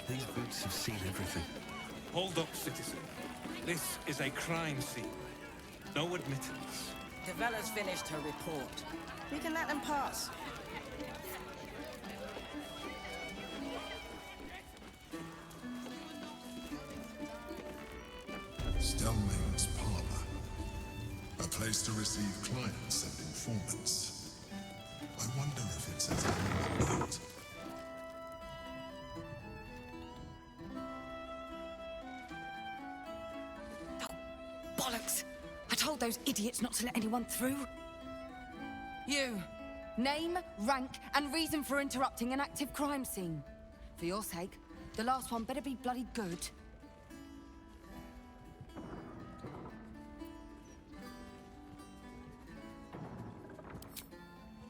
These boots have seen everything. Hold up, citizen. This is a crime scene. No admittance. Devella's finished her report. We can let them pass. Stelmane's parlor. A place to receive clients and informants. I wonder if it's as important. Bollocks! I told those idiots not to let anyone through. You. Name, rank, and reason for interrupting an active crime scene. For your sake, the last one better be bloody good.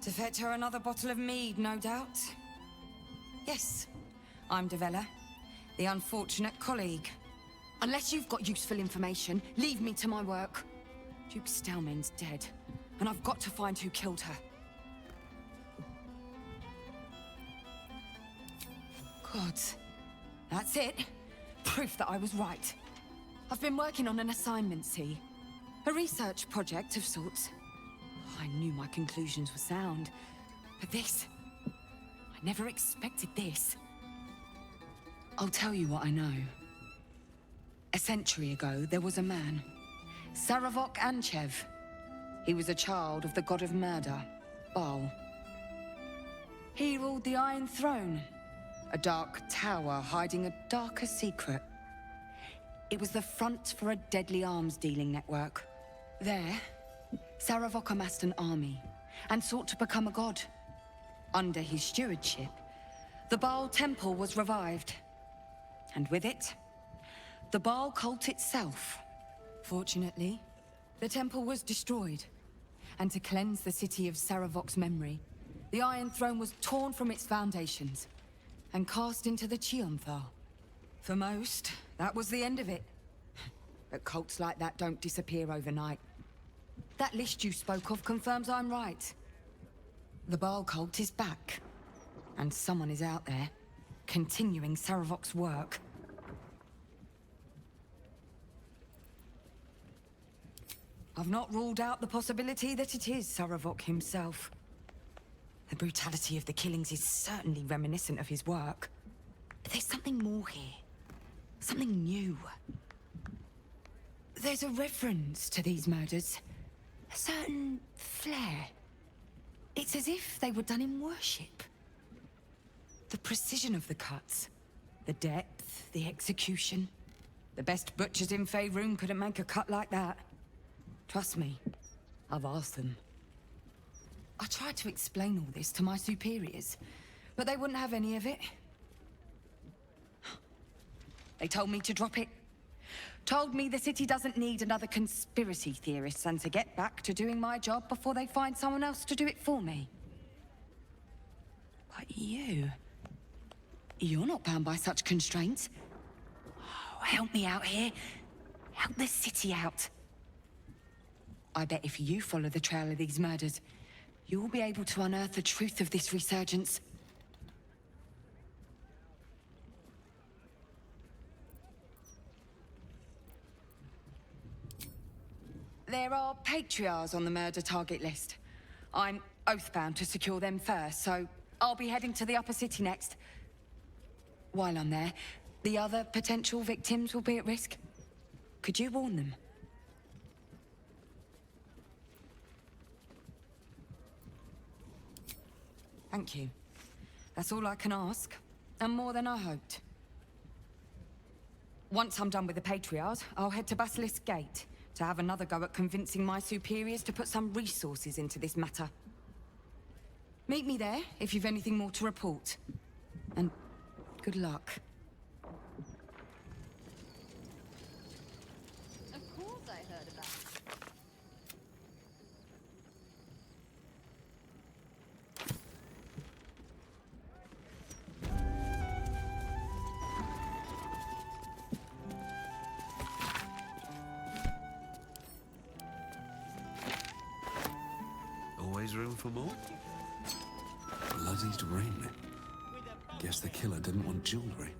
To fetch her another bottle of mead, no doubt. Yes, I'm Devella, the unfortunate colleague. Unless you've got useful information, leave me to my work. Duke Stelmane's dead, and I've got to find who killed her. God, that's it. Proof that I was right. I've been working on an assignment, see? A research project of sorts. I knew my conclusions were sound, but this... I never expected this. I'll tell you what I know. A century ago, there was a man, Saravok Anchev. He was a child of the god of murder, Baal. He ruled the Iron Throne, a dark tower hiding a darker secret. It was the front for a deadly arms-dealing network. There, Saravok amassed an army and sought to become a god. Under his stewardship, the Baal Temple was revived, and with it, the Baal cult itself. Fortunately, the temple was destroyed, and to cleanse the city of Saravok's memory, the Iron Throne was torn from its foundations and cast into the Chionthar. For most, that was the end of it. But cults like that don't disappear overnight. That list you spoke of confirms I'm right. The Baal cult is back, and someone is out there, continuing Saravok's work. I've not ruled out the possibility that it is Saravok himself. The brutality of the killings is certainly reminiscent of his work. But there's something more here. Something new. There's a reference to these murders. A certain flair. It's as if they were done in worship. The precision of the cuts. The depth, the execution. The best butchers in Faerun couldn't make a cut like that. Trust me, I've asked them. I tried to explain all this to my superiors, but they wouldn't have any of it. They told me to drop it. Told me the city doesn't need another conspiracy theorist and to get back to doing my job before they find someone else to do it for me. But you're not bound by such constraints. Oh, help me out here. Help the city out. I bet if you follow the trail of these murders, you'll be able to unearth the truth of this resurgence. There are patriarchs on the murder target list. I'm oath-bound to secure them first, so I'll be heading to the upper city next. While I'm there, the other potential victims will be at risk. Could you warn them? Thank you. That's all I can ask, and more than I hoped. Once I'm done with the Patriarchs, I'll head to Basilisk Gate to have another go at convincing my superiors to put some resources into this matter. Meet me there if you've anything more to report. And good luck. Of course I heard about it. Always room for more? Bloody rain. Guess the killer didn't want jewelry.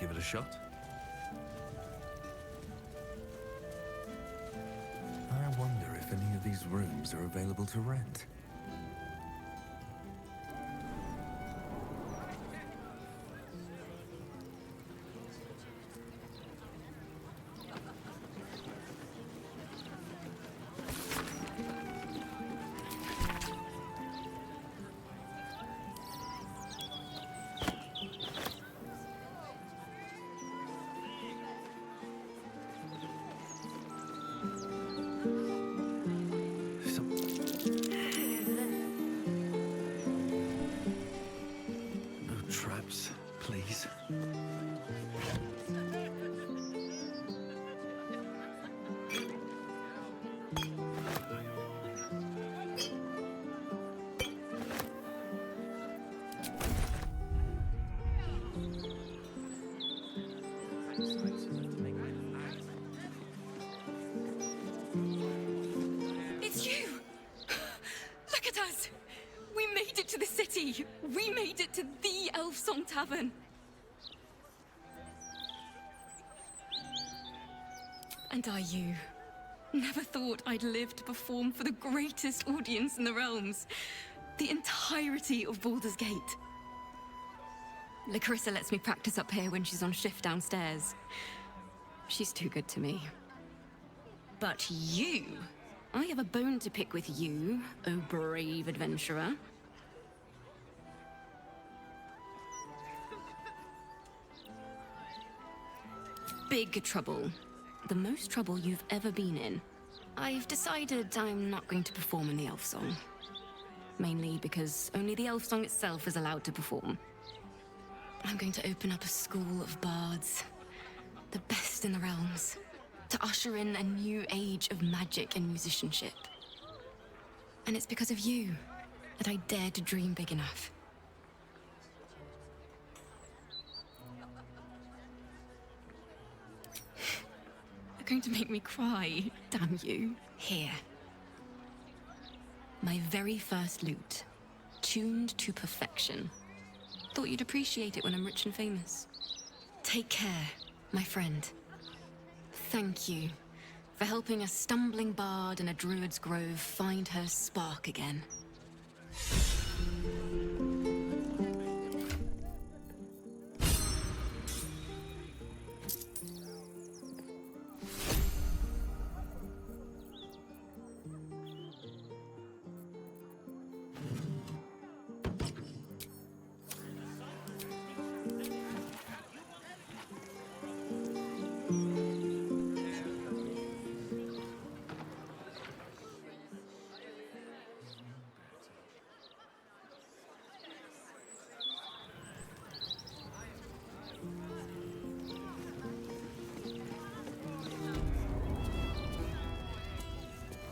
give it a shot? I wonder if any of these rooms are available to rent. No traps, please. It's you! Look at us! We made it to the city! We made it to the Elf Song Tavern! And are you? Never thought I'd live to perform for the greatest audience in the realms. The entirety of Baldur's Gate. Larissa lets me practice up here when she's on shift downstairs. She's too good to me. But you... I have a bone to pick with you, oh brave adventurer. Big trouble. The most trouble you've ever been in. I've decided I'm not going to perform in the elf song. Mainly because only the elf song itself is allowed to perform. I'm going to open up a school of bards. The best in the realms. To usher in a new age of magic and musicianship. And it's because of you that I dared to dream big enough. You're going to make me cry, damn you. Here. My very first lute, tuned to perfection. Thought you'd appreciate it when I'm rich and famous. Take care, my friend. Thank you for helping a stumbling bard in a druid's grove find her spark again.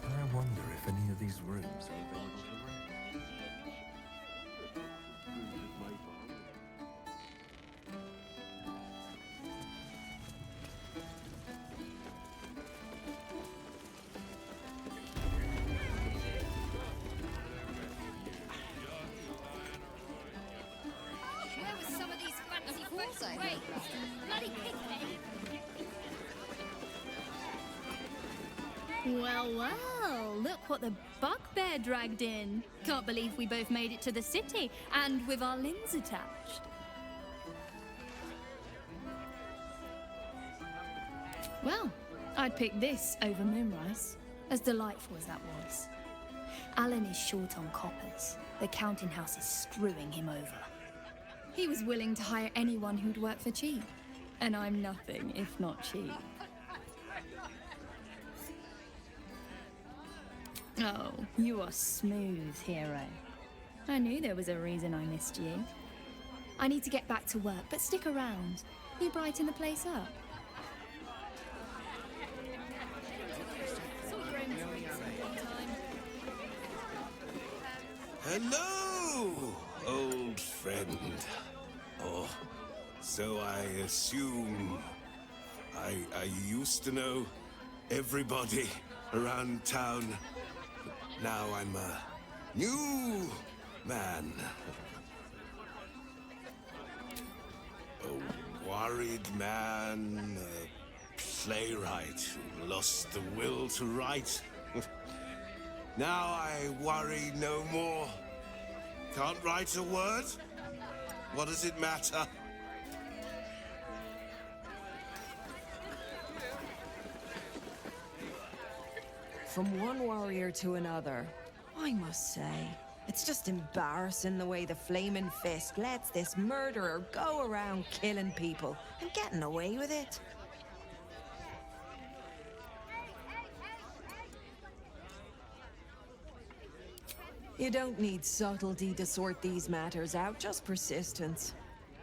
I wonder if any of these rooms are available to rent. Where was some of these fancy fools I heard about? Bloody pigmen! Well, well, look what the bugbear dragged in. Can't believe we both made it to the city, and with our limbs attached. Well, I'd pick this over Moonrise, as delightful as that was. Alan is short on coppers. The counting house is screwing him over. He was willing to hire anyone who'd work for cheap. And I'm nothing if not cheap. Oh, you are smooth, hero. I knew there was a reason I missed you. I need to get back to work, but stick around. You brighten the place up. Hello, old friend. Oh, so I assume I used to know everybody around town. Now I'm a new man. Oh, worried man, a playwright who lost the will to write. Now I worry no more. Can't write a word? What does it matter? From one warrior to another, I must say, it's just embarrassing the way the Flaming Fist lets this murderer go around killing people and getting away with it. You don't need subtlety to sort these matters out, just persistence.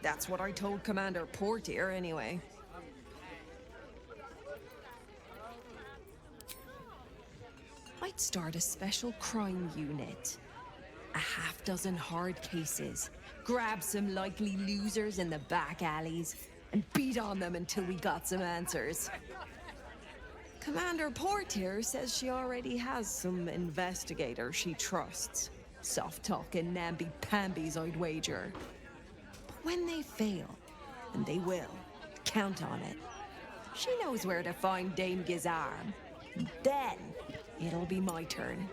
That's what I told Commander Portier, anyway. I'd start a special crime unit. A half-dozen hard cases. Grab some likely losers in the back alleys, and beat on them until we got some answers. Commander Portier says she already has some investigators she trusts. Soft-talking namby-pambies, I'd wager. But when they fail, and they will, count on it. She knows where to find Dame Gizarm. Then, it'll be my turn.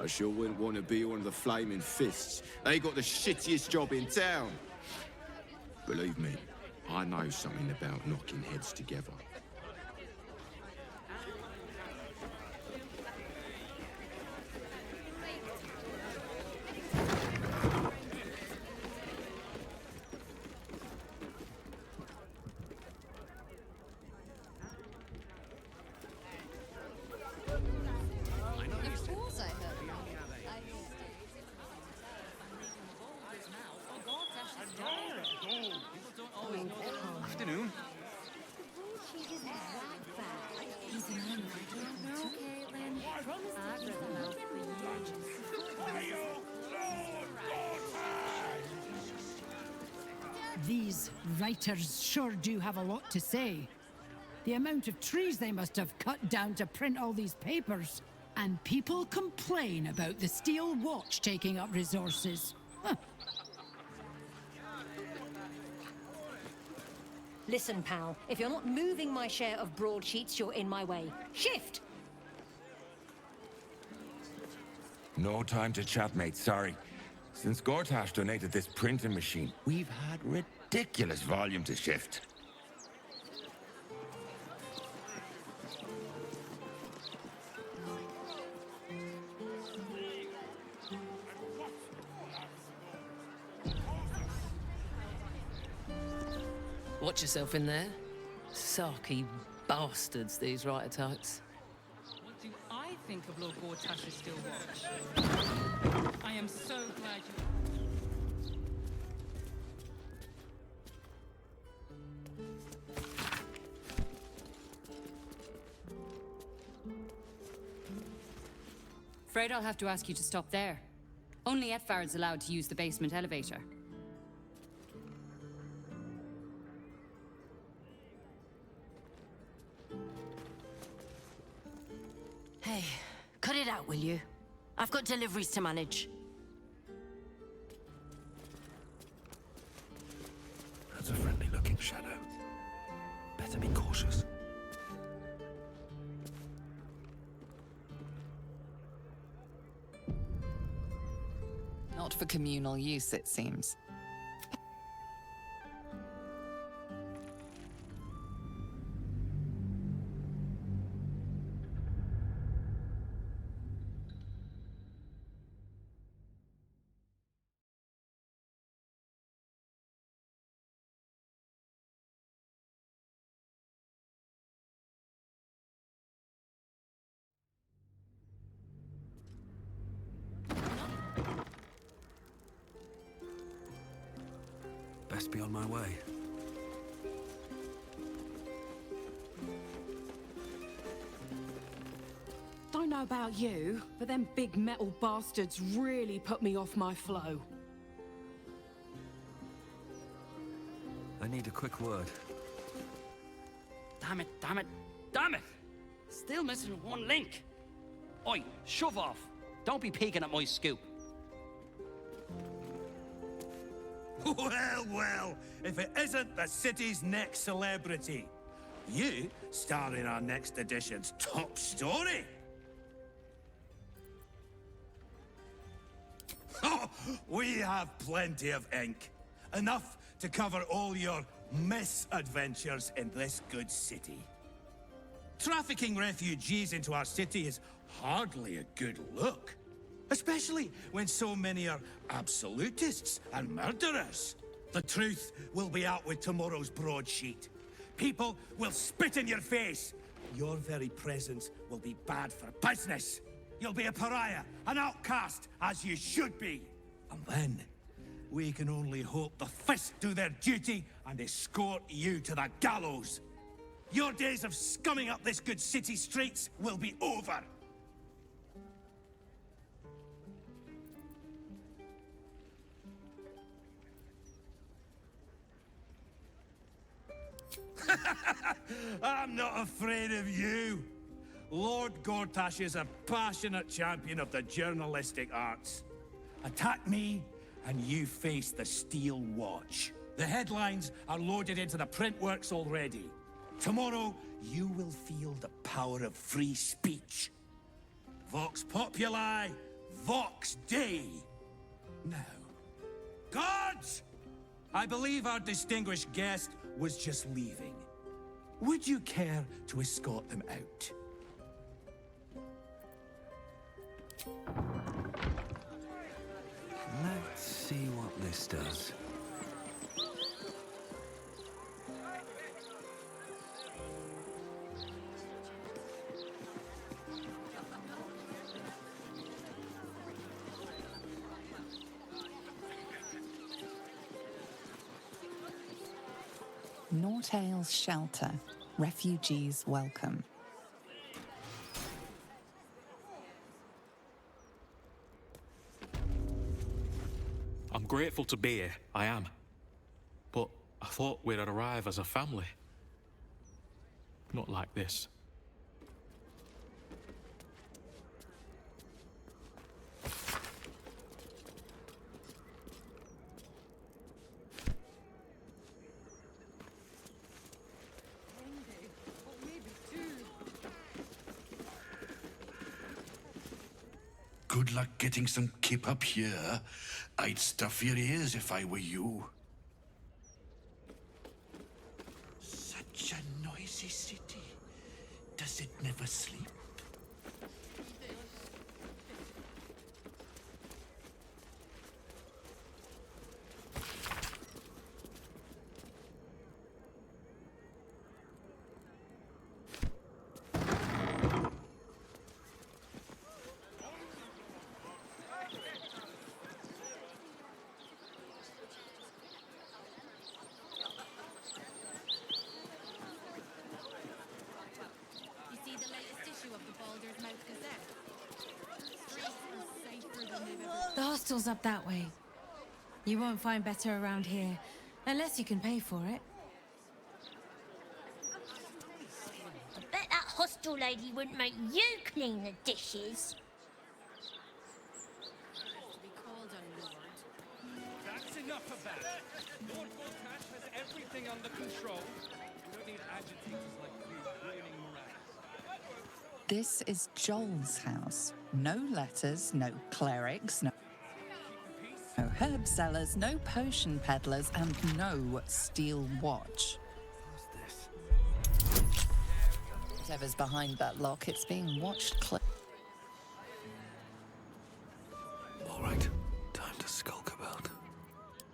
I sure wouldn't want to be one of the Flaming Fists. They got the shittiest job in town. Believe me, I know something about knocking heads together. Of course I heard. Afternoon. These writers sure do have a lot to say. The amount of trees they must have cut down to print all these papers. And people complain about the steel watch taking up resources. Huh. Listen, pal, if you're not moving my share of broadsheets, you're in my way. Shift! No time to chat, mate, sorry. Since Gortash donated this printing machine, we've had ridiculous volume to shift. Watch yourself in there. Sarky bastards, these writer types. What do I think of Lord Gortash's steel watch? I am so glad you... Afraid I'll have to ask you to stop there. Only Etfard's allowed to use the basement elevator. Hey, cut it out, will you? I've got deliveries to manage. That's a friendly-looking shadow. Better be cautious. Not for communal use, it seems. Best be on my way. Don't know about you, but them big metal bastards really put me off my flow. I need a quick word. Damn it, damn it, damn it! Still missing one link. Oi, shove off. Don't be peeking at my scoop. Well, well, if it isn't the city's next celebrity. You star in our next edition's top story. Oh, we have plenty of ink. Enough to cover all your misadventures in this good city. Trafficking refugees into our city is hardly a good look. Especially when so many are absolutists and murderers. The truth will be out with tomorrow's broadsheet. People will spit in your face. Your very presence will be bad for business. You'll be a pariah, an outcast, as you should be. And then, we can only hope the fist do their duty and escort you to the gallows. Your days of scumming up this good city streets will be over. I'm not afraid of you. Lord Gortash is a passionate champion of the journalistic arts. Attack me, and you face the Steel Watch. The headlines are loaded into the print works already. Tomorrow, you will feel the power of free speech. Vox Populi, Vox Dei. Now, guards! I believe our distinguished guest was just leaving. Would you care to escort them out? Let's see what this does. Nortale's shelter. Refugees welcome. I'm grateful to be here, I am. But I thought we'd arrive as a family. Not like this. Good luck getting some kip up here. I'd stuff your ears if I were you. Such a noisy city. Does it never sleep? The hostel's up that way. You won't find better around here, unless you can pay for it. I bet that hostel lady wouldn't make you clean the dishes. That's enough of that. Lord Gortash has everything under control. We don't need agitators like you ruining morale. This is Joel's house. No letters, no clerics, no herb sellers, no potion peddlers, and no steel watch. Whatever's behind that lock, it's being watched closely. All right, time to skulk about.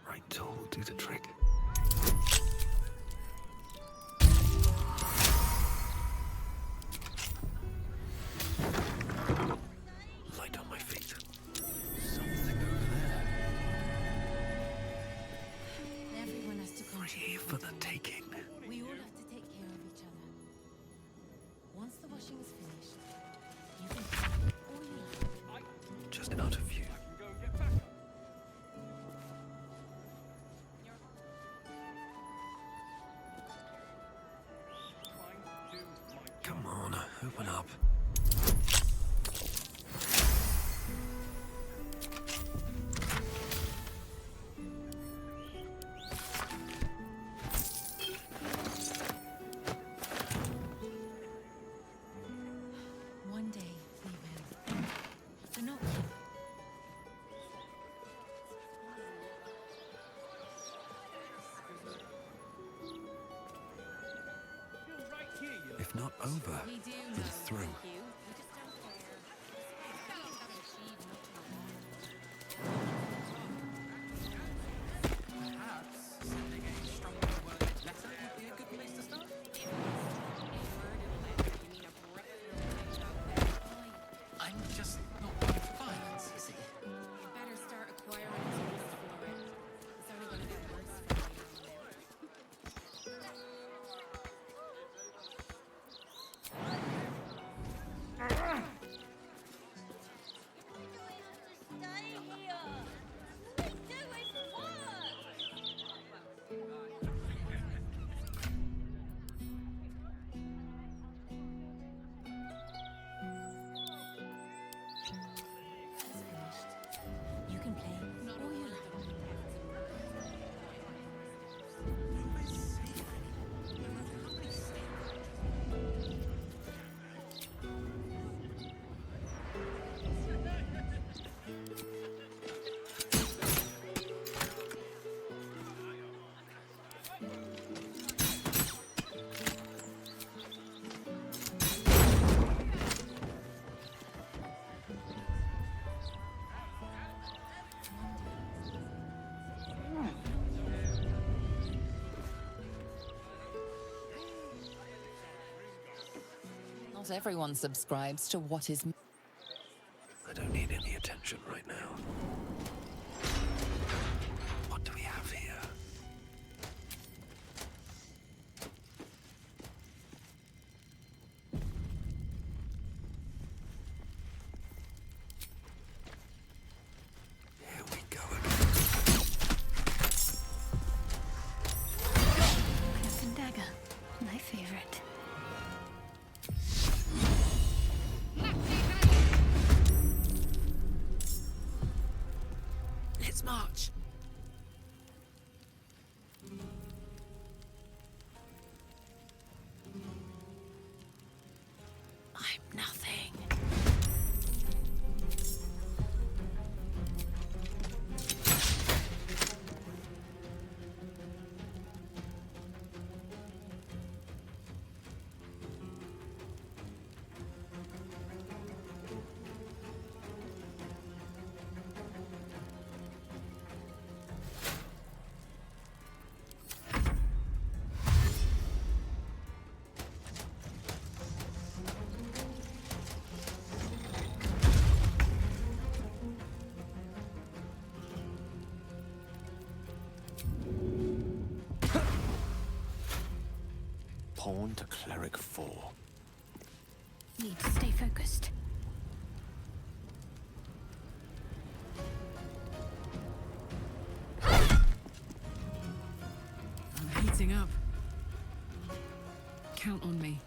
Right tool will do the trick. Light on my feet. Something over there. Everyone has to Free for the taking. We all have to take care of each other. Once the washing is finished, you can take all you like. Just out of view. Come on, open up. if not over, then through. I'm just not one for violence, you see. You better start acquiring tools for it. It's only gonna get worse for You can play all you like. Not everyone subscribes to what is. I don't need any attention right now. What do we have here? Here we go again. Cloak and dagger, my favorite. Let's march. I'm nothing. Pawn to cleric 4. Need to stay focused. I'm heating up. Count on me.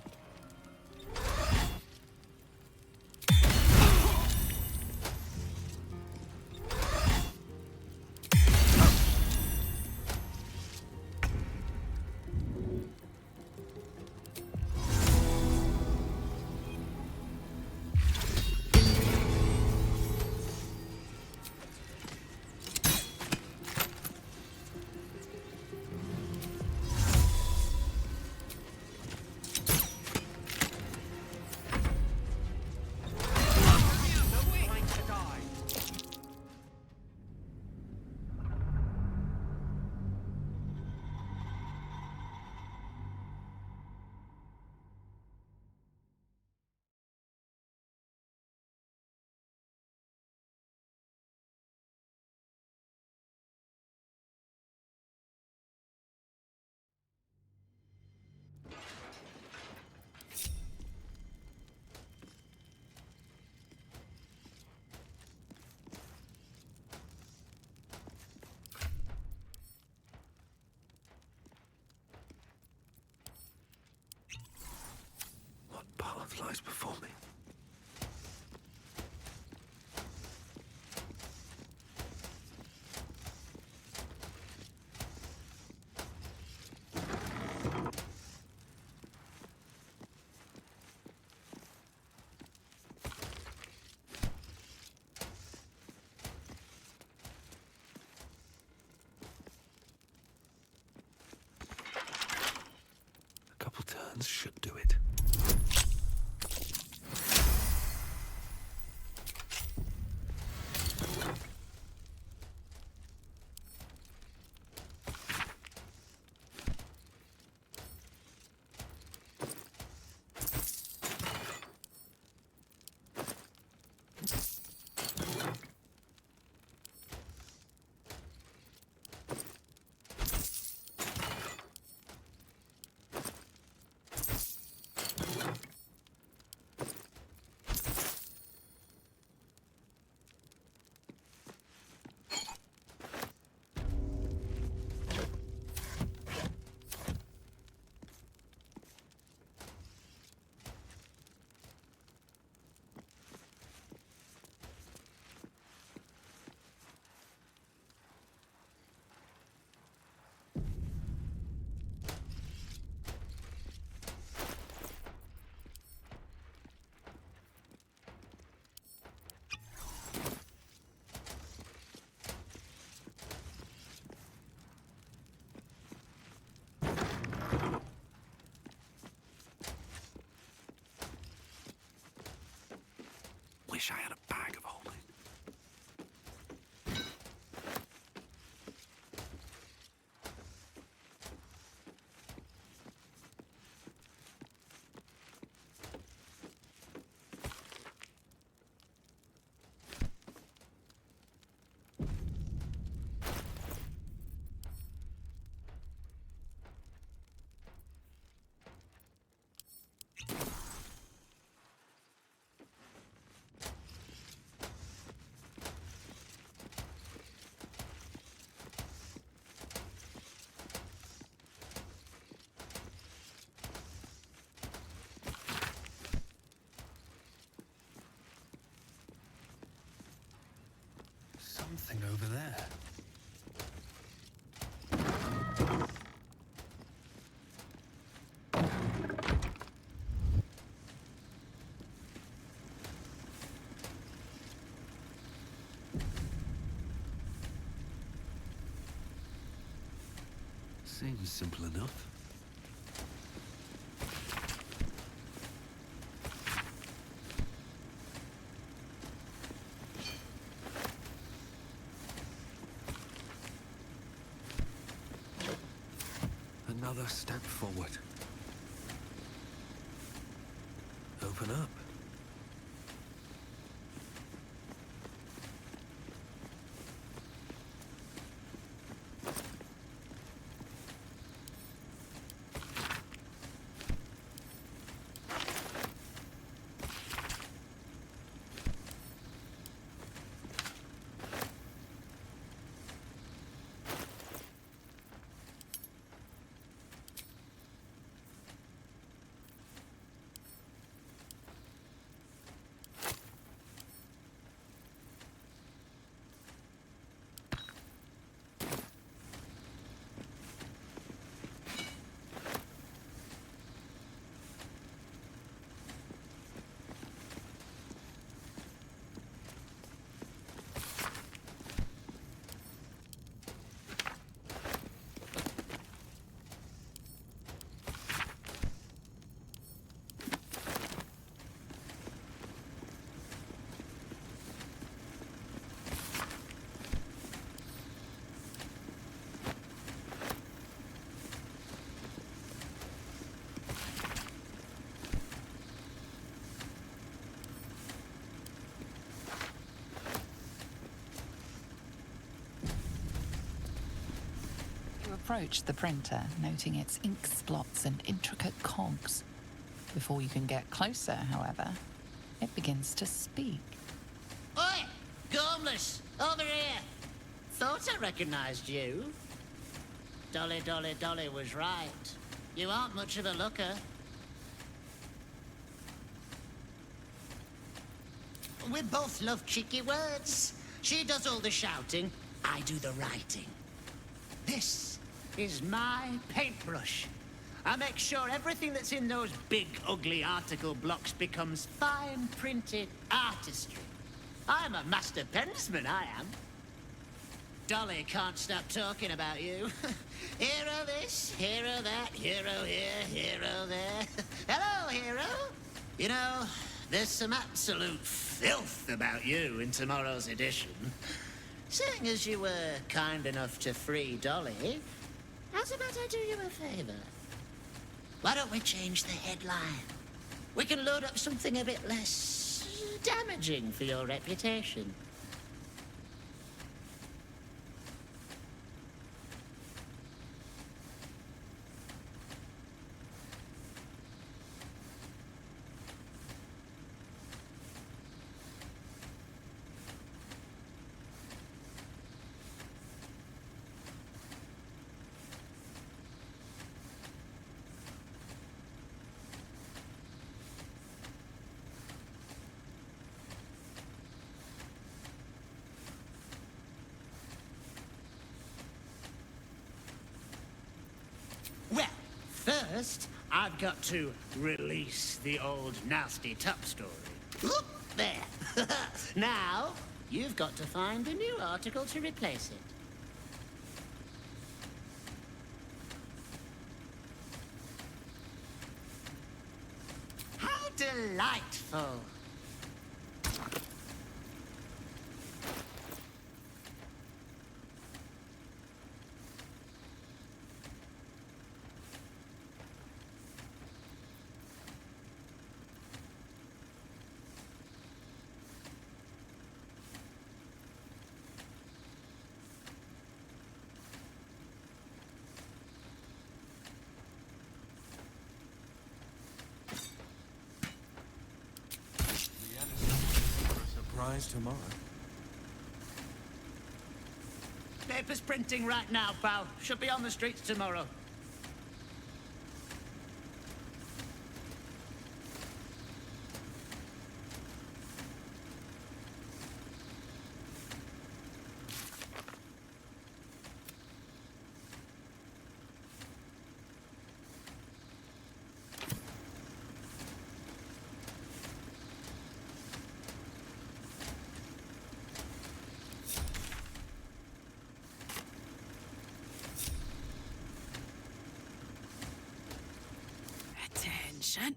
Path lies before me. A couple turns should do it. wish I had a bag of holding. Something over there. Seems simple enough. Another step forward. Open up. You approach the printer, noting its ink splots and intricate cogs. Before you can get closer, however, it begins to speak. Oi! Gormless! Over here! Thought I recognized you. Dolly, Dolly, Dolly was right. You aren't much of a looker. We both love cheeky words. She does all the shouting, I do the writing. This is my paintbrush. I make sure everything that's in those big, ugly article blocks becomes fine printed artistry. I'm a master pensman, I am. Dolly can't stop talking about you. Hero this, hero that, hero here, hero there. Hello, hero. You know, there's some absolute filth about you in tomorrow's edition. Seeing as you were kind enough to free Dolly, how's about I do you a favor? Why don't we change the headline? We can load up something a bit less damaging for your reputation. Well, first, I've got to release the old nasty top story. Oop, there. Now, you've got to find a new article to replace it. How delightful. prize tomorrow. Paper's printing right now, pal. Should be on the streets tomorrow. Attention.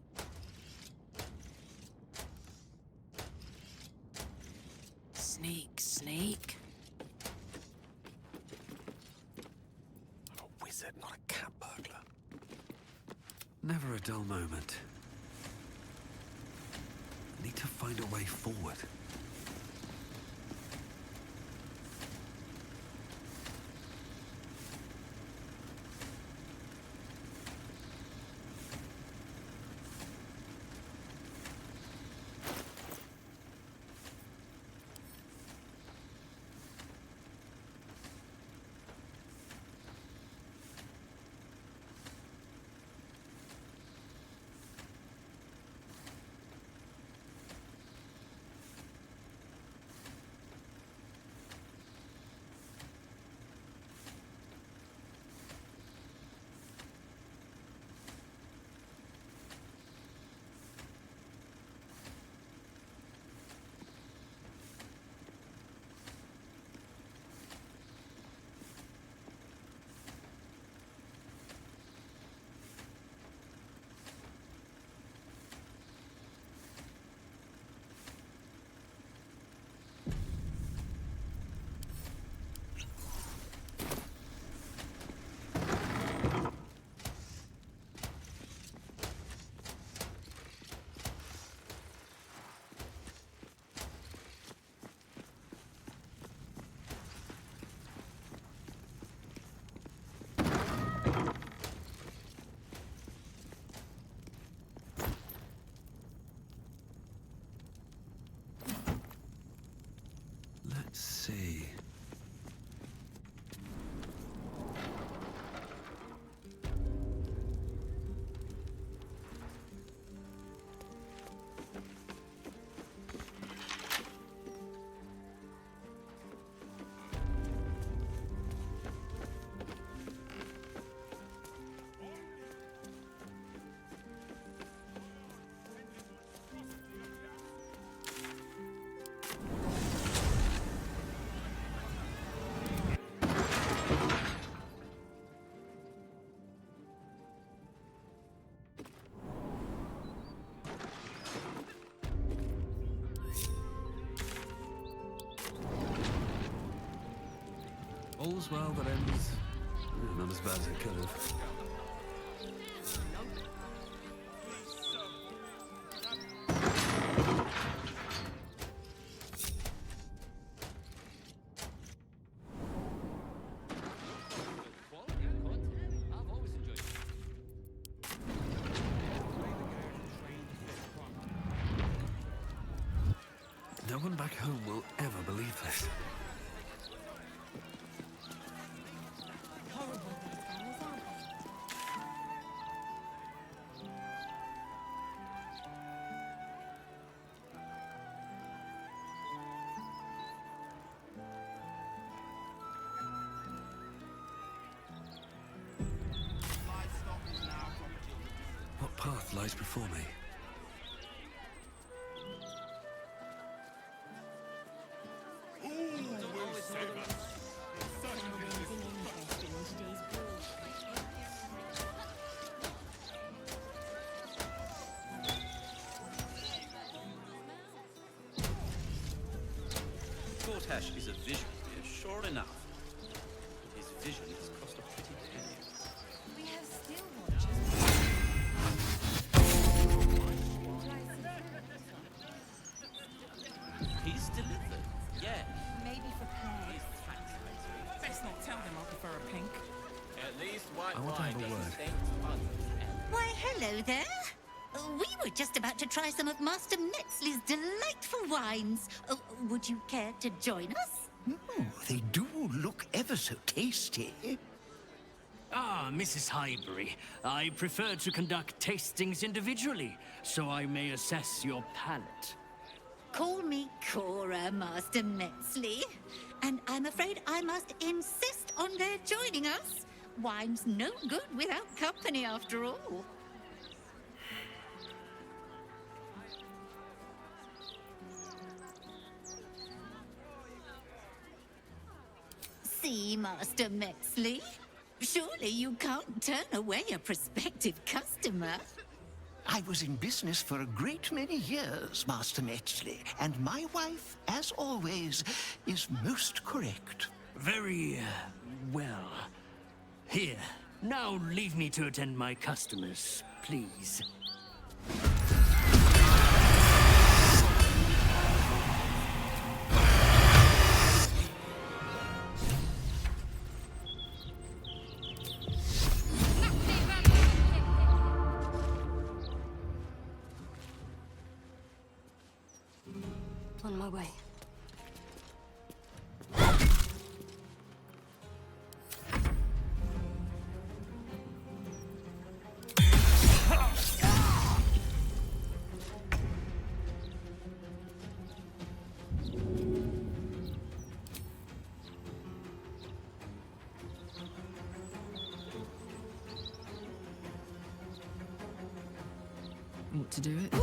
Sneak, sneak. I'm a wizard, not a cat burglar. Never a dull moment. Need to find a way forward. Let's see. All's well that ends. Not as bad as it could have. No one back home will ever believe this. What path lies before me? Gortash is a visionary, sure enough. His vision has cost a pretty penny. We have steel watches. He's delivered, yeah. Maybe for play. Best not tell them I prefer a pink. At least white I want to wine have a doesn't word. stink to others. Why, hello there. We were just about to try some of Master Metzley's delightful wines. Would you care to join us? Oh, they do look ever so tasty. Ah, Mrs. Highbury, I prefer to conduct tastings individually, so I may assess your palate. Call me Cora, Master Metzley. And I'm afraid I must insist on their joining us. Wine's no good without company, after all. See, Master Metzley? Surely you can't turn away a prospective customer. I was in business for a great many years, Master Metzley, and my wife, as always, is most correct. Very, well. Here, now leave me to attend my customers, please. On my way. Want to do it?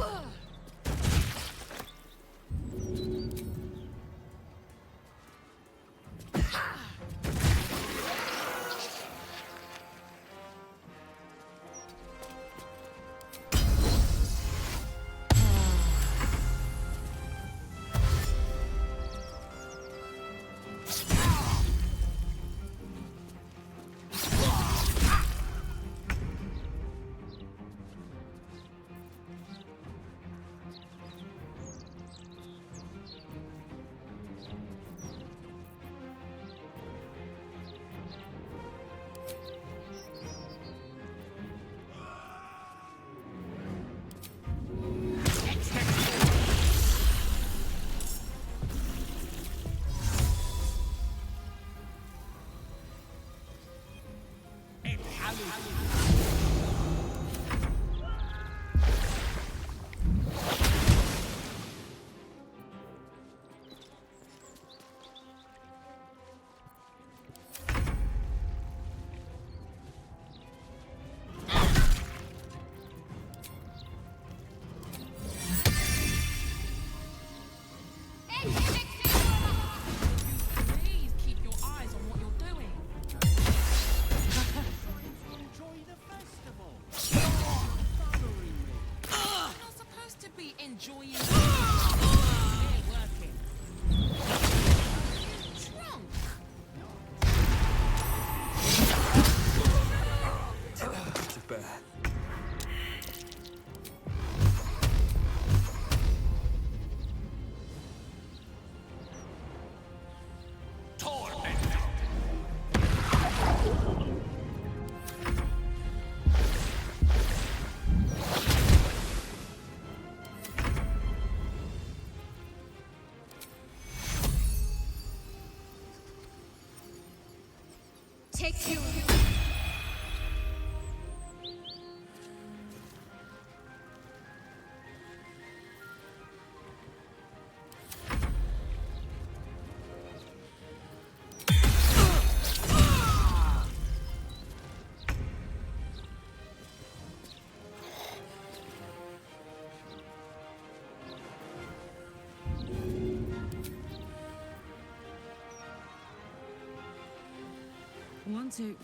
Please keep your eyes on what you're doing. You're not supposed to be enjoying the They're working. Drunk. To bear. Take you. One, two.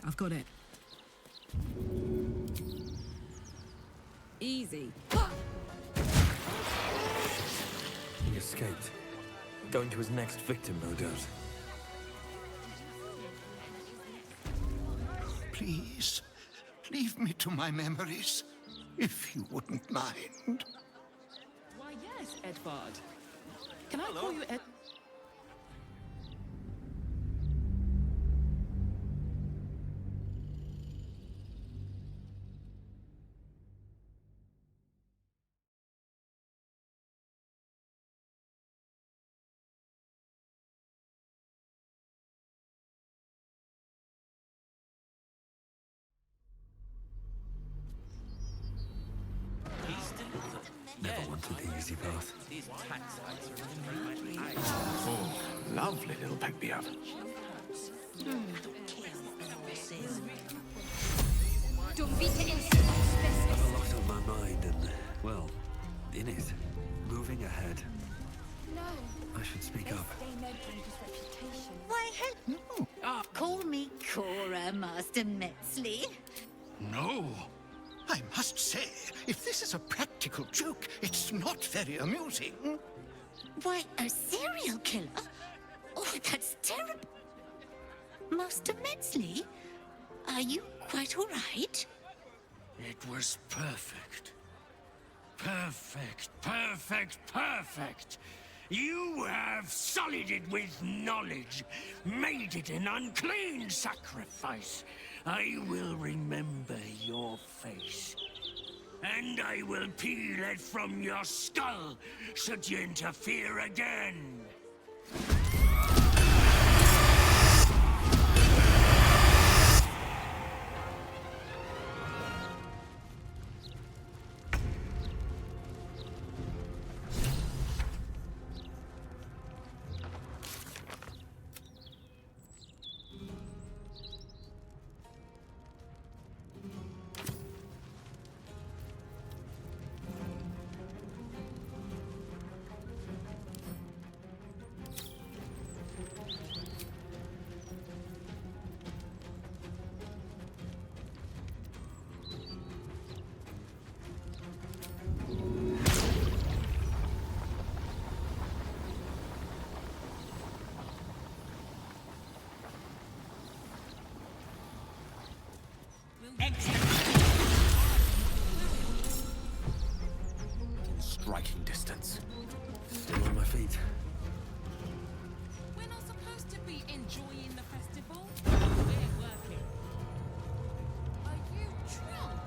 I've got it. Easy. He escaped. Going to his next victim, no doubt. Please, leave me to my memories, if you wouldn't mind. Why, yes, Edvard. Can I call you Ed? Never wanted the easy path. These tax hikes are making my eyes. Oh, lovely little pick me up. I have a lot on my mind and, well, in it. Moving ahead. I should speak up. Why, hello. Call me Cora, Master Metzley. No. I must say, if this is a practical joke, it's not very amusing. Why, a serial killer? Oh, that's terrible. Master Metzley, are you quite all right? It was perfect. Perfect, perfect, perfect. You have sullied it with knowledge, made it an unclean sacrifice. I will remember your face. And I will peel it from your skull, should you interfere again. Striking distance. Still on my feet. We're not supposed to be enjoying the festival. We're working. Are you drunk?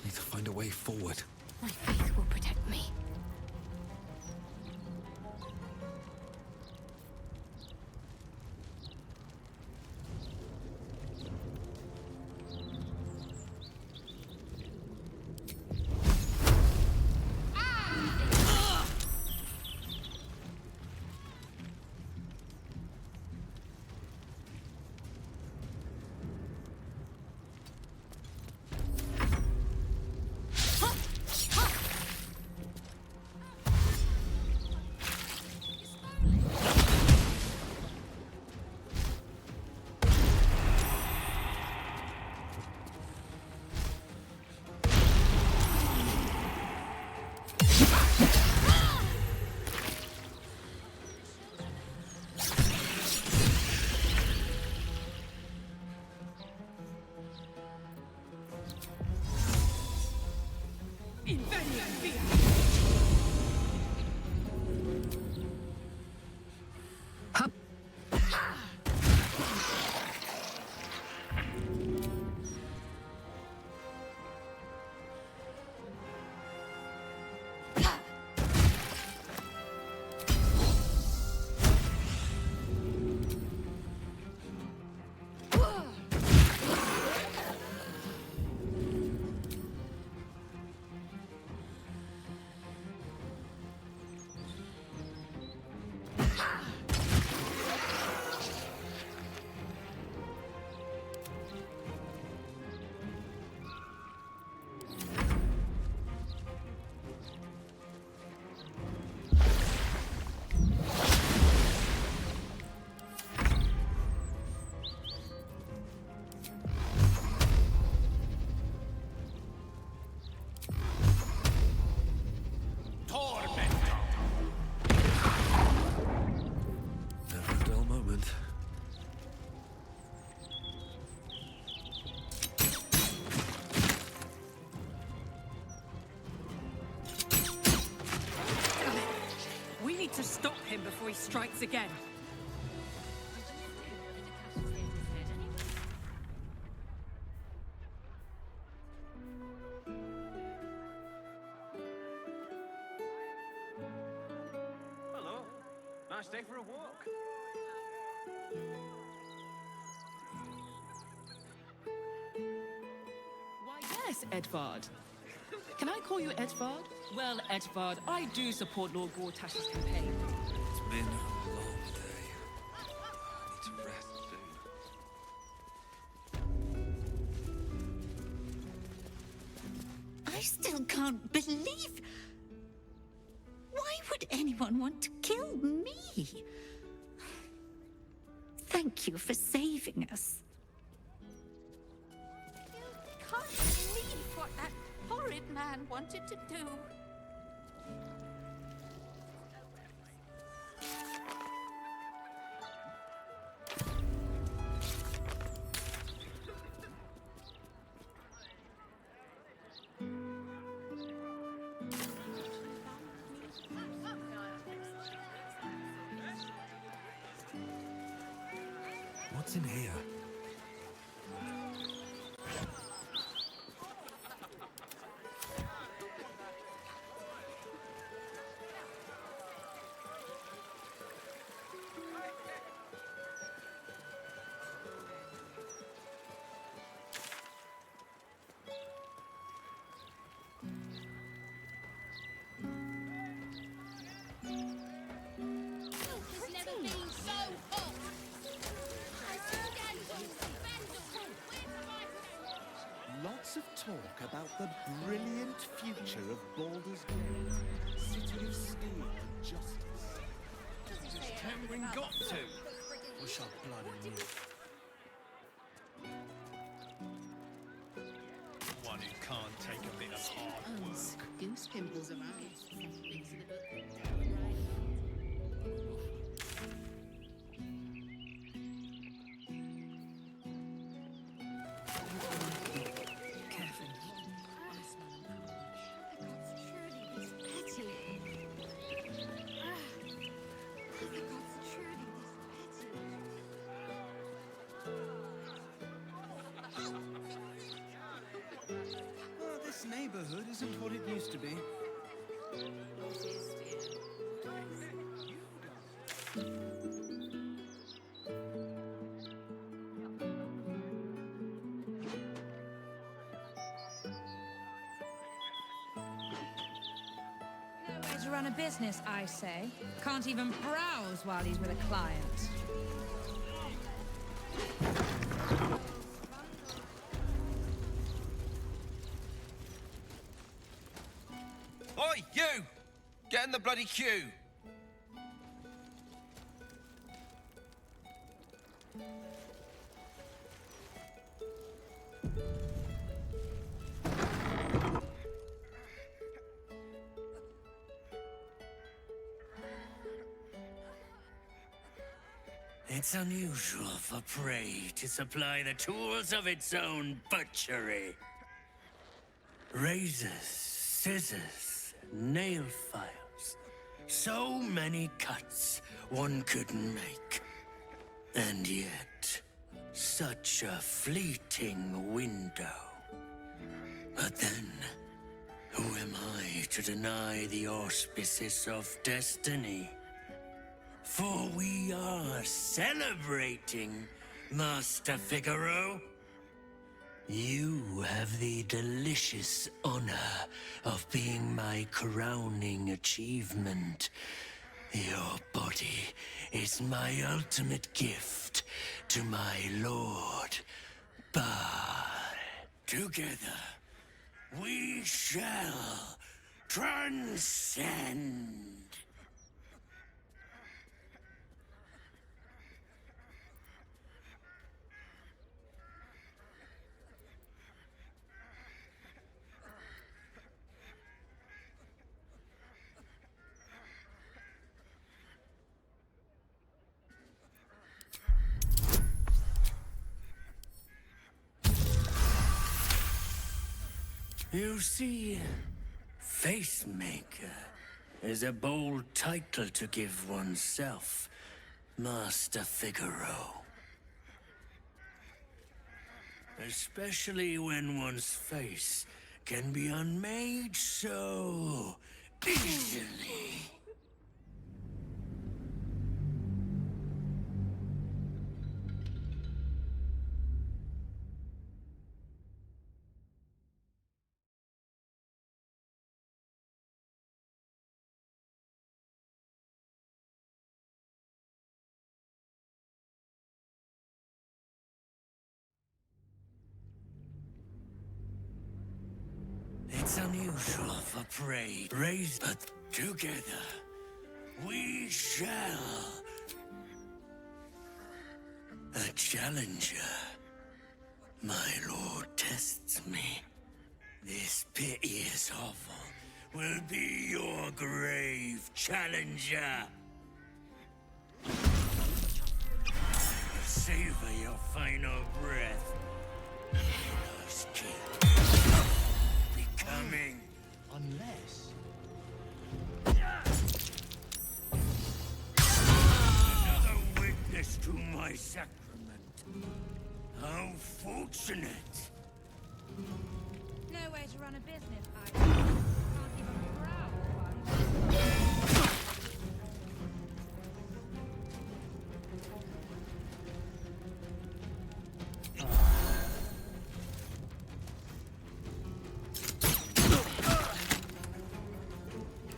Need to find a way forward. My faith will protect me. him before he strikes again. Hello. Nice day for a walk. Why, yes, Edvard. Can I call you Edvard? Well, Edvard, I do support Lord Gortash's campaign. It's been a long day. I need to rest soon. I still can't believe... Why would anyone want to kill me? Thank you for saving us. Can't believe what that horrid man wanted to do. What's in here? Has never been so hot. Lots of talk about the brilliant future of Baldur's Gate. City of steel and justice. Where's Cameron got to? Wish our blood in you. One who can't take a bit of hard work. Goose pimples around. Well, this neighborhood isn't what it used to be. No way to run a business, I say. Can't even browse while he's with a client. Oi, you! Get in the bloody queue! It's unusual for prey to supply the tools of its own butchery. Razors, scissors, nail files. So many cuts one couldn't make. And yet, such a fleeting window. But then, who am I to deny the auspices of destiny? For we are celebrating, Master Figaro. You have the delicious honor of being my crowning achievement. Your body is my ultimate gift to my lord, Bar. Together, we shall transcend. You see, Facemaker, is a bold title to give oneself, Master Figaro. Especially when one's face can be unmade so easily. It's unusual for prey raised, but together we shall. A challenger. My lord tests me. This piteous hovel will be your grave challenger. Savor your final breath. Elo's king. Becoming. Unless... Another witness to my sacrament. How fortunate. No way to run a business, I can't even prowl.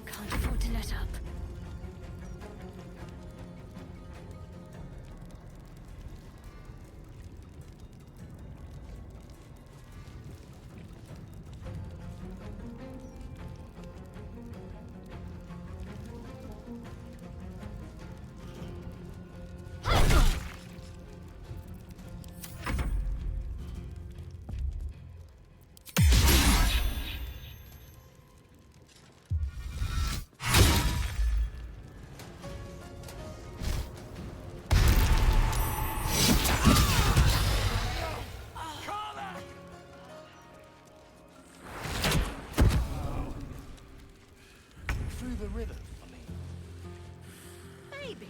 Can't afford to let up. Through the river, I mean. Maybe.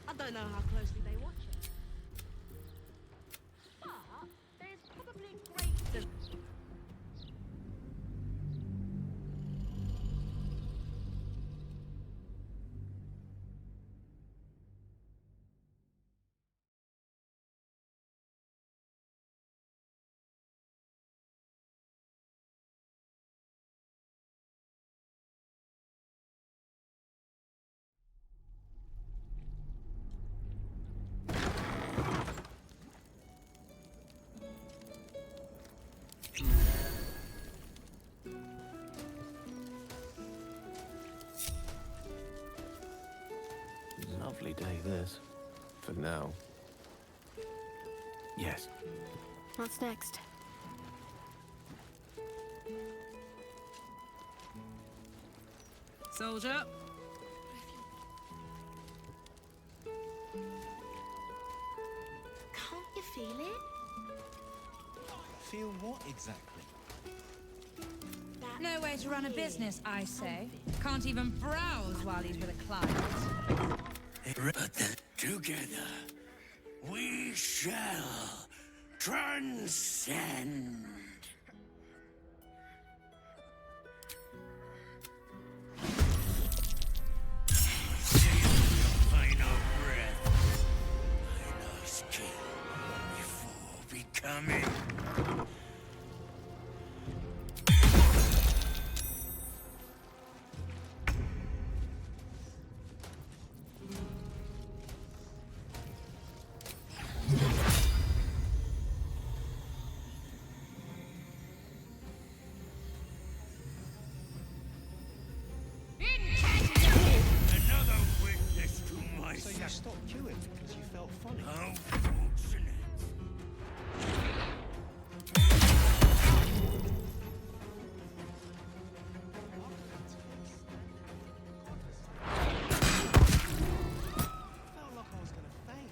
I don't know how closely they watch it. But there's probably great... Lovely day, this. For now. Yes. What's next? Soldier. Can't you feel it? Feel what exactly? No way to run a business, I say. Can't even browse while he's with a client. But then together we shall transcend. Final breath. Elo's king before becoming. Another witness to my So you stopped queuing because you felt funny? How fortunate. I felt like I was going to faint.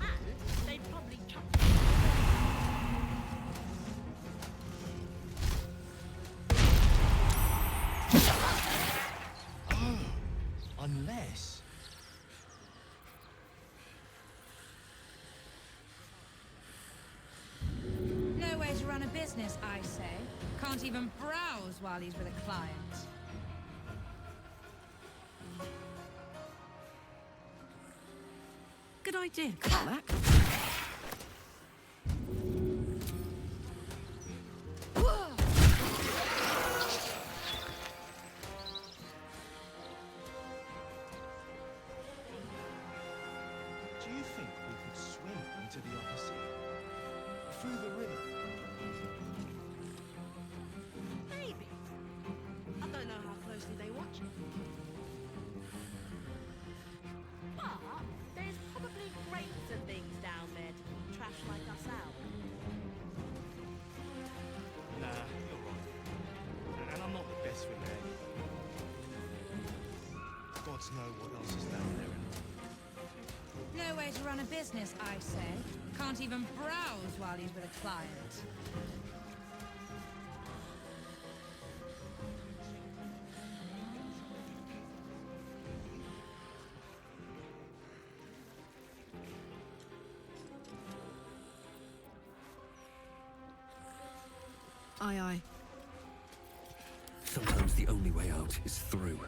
And they probably chucked... run a business, I say. Can't even browse while he's with a client. Good idea, Carlac. Do you think we could swim into the upper sea? Through the river? Maybe. I don't know how closely they watch it. But there's probably crates and things down there to keep trash like us out. Nah, you're right. And I'm not the best with that. Gods know what else is down there. No way to run a business, I say. Can't even browse while he's with a client. Aye, aye. Sometimes the only way out is through.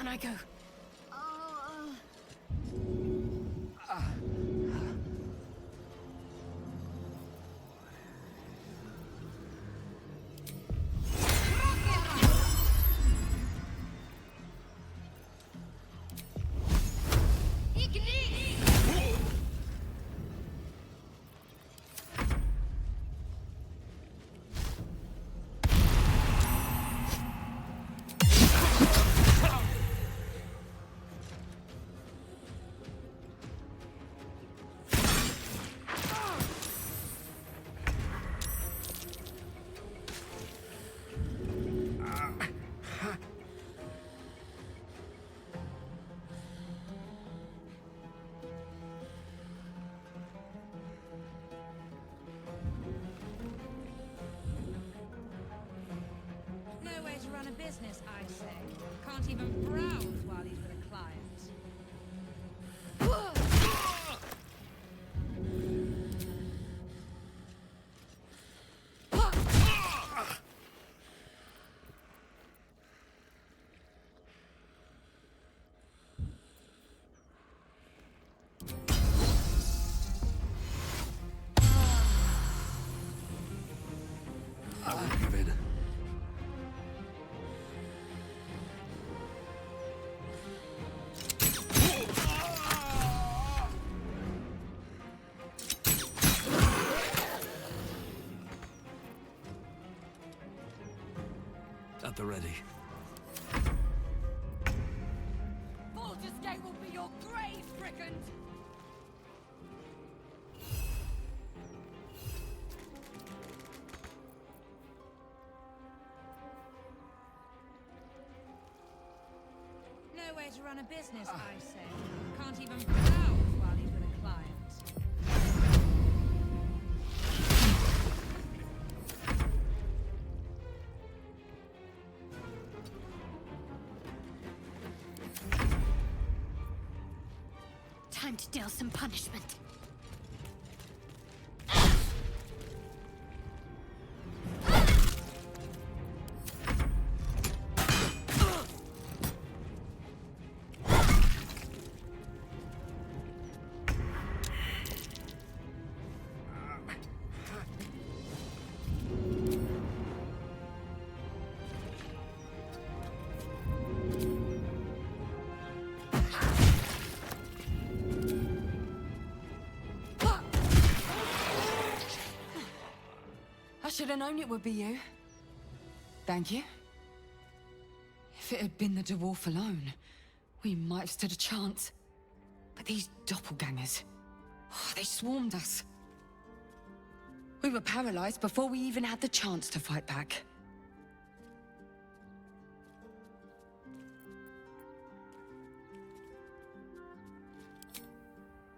On I go. No way to run a business, I say. Can't even browse while he's with a client. I won't give in. At the ready. Baldur's Gate will be your grave, brigand! No way to run a business, I say. Can't even browse while he's with a client. Time to deal some punishment. I should have known it would be you. Thank you. If it had been the dwarf alone, we might have stood a chance. But these doppelgangers, they swarmed us. We were paralyzed before we even had the chance to fight back.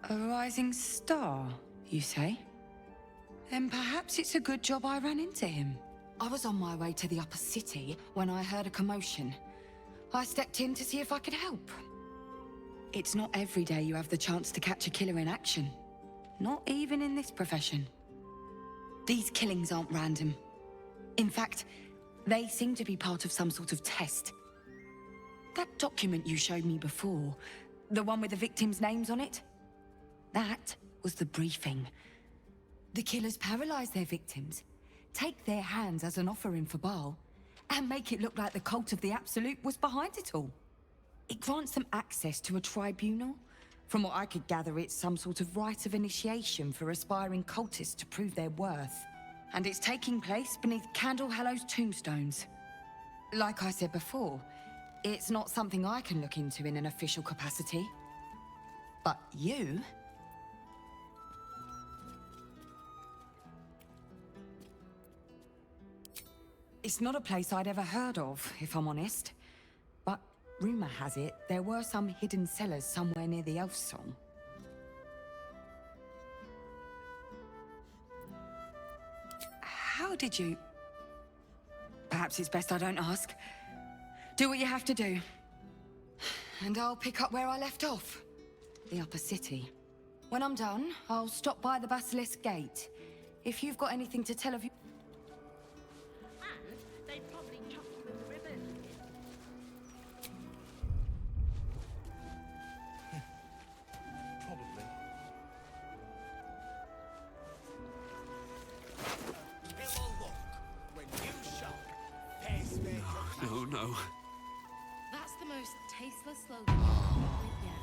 A rising star, you say? Then perhaps it's a good job I ran into him. I was on my way to the upper city when I heard a commotion. I stepped in to see if I could help. It's not every day you have the chance to catch a killer in action. Not even in this profession. These killings aren't random. In fact, they seem to be part of some sort of test. That document you showed me before, the one with the victims' names on it, that was the briefing. The killers paralyze their victims, take their hands as an offering for Baal, and make it look like the cult of the Absolute was behind it all. It grants them access to a tribunal. From what I could gather, it's some sort of rite of initiation for aspiring cultists to prove their worth. And it's taking place beneath Candle Hallow's tombstones. Like I said before, it's not something I can look into in an official capacity. But you... It's not a place I'd ever heard of, if I'm honest. But rumor has it, there were some hidden cellars somewhere near the Elf Song. How did you... Perhaps it's best I don't ask. Do what you have to do. And I'll pick up where I left off. The upper city. When I'm done, I'll stop by the Basilisk Gate. If you've got anything to tell of you... And they'd probably chop you with ribbons. Oh no. That's the most tasteless slogan we've come up with yet.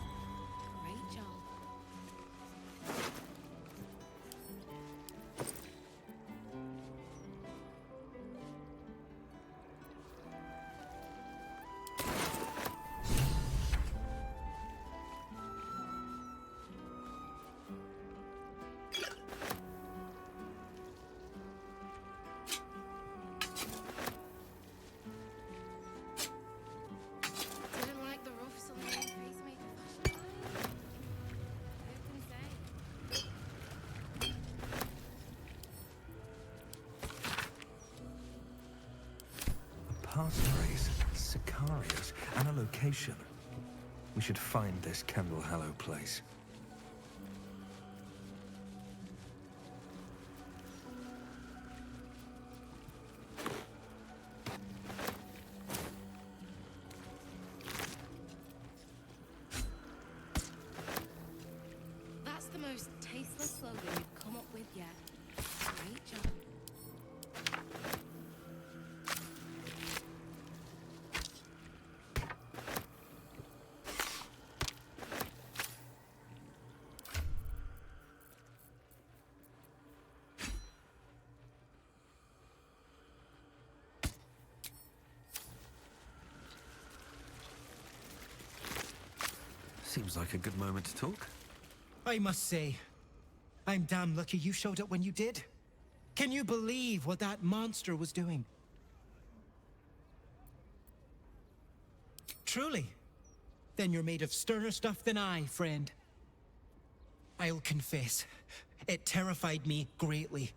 Great job. Didn't like the rough on the face maker fashion. Who can say? A passphrase, Sicarius, and a location. We should find this Candle Hallow place. That's the most tasteless slogan we've come up with yet. Great job. Seems like a good moment to talk. I must say, I'm damn lucky you showed up when you did. Can you believe what that monster was doing? Truly. Then you're made of sterner stuff than I, friend. I'll confess, it terrified me greatly.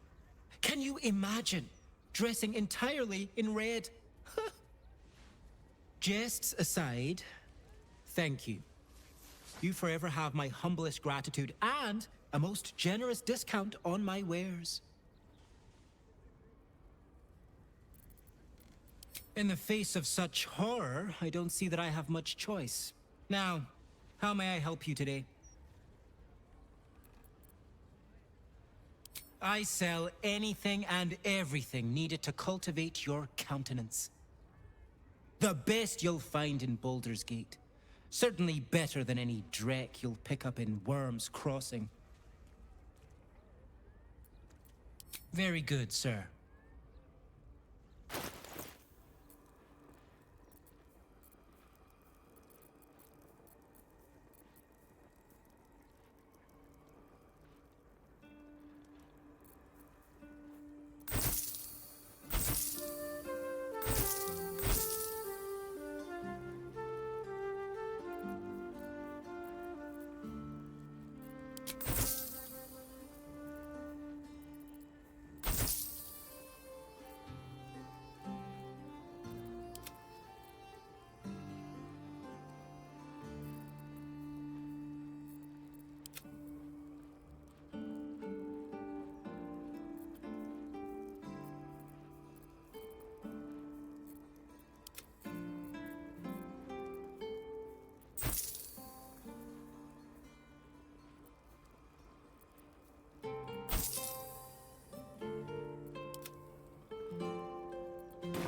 Can you imagine dressing entirely in red? Jests aside, thank you. You forever have my humblest gratitude and a most generous discount on my wares. In the face of such horror, I don't see that I have much choice. Now, how may I help you today? I sell anything and everything needed to cultivate your countenance. The best you'll find in Baldur's Gate. Certainly better than any dreck you'll pick up in Worm's Crossing. Very good, sir.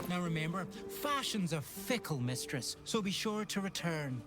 Now remember, fashion's a fickle mistress, so be sure to return.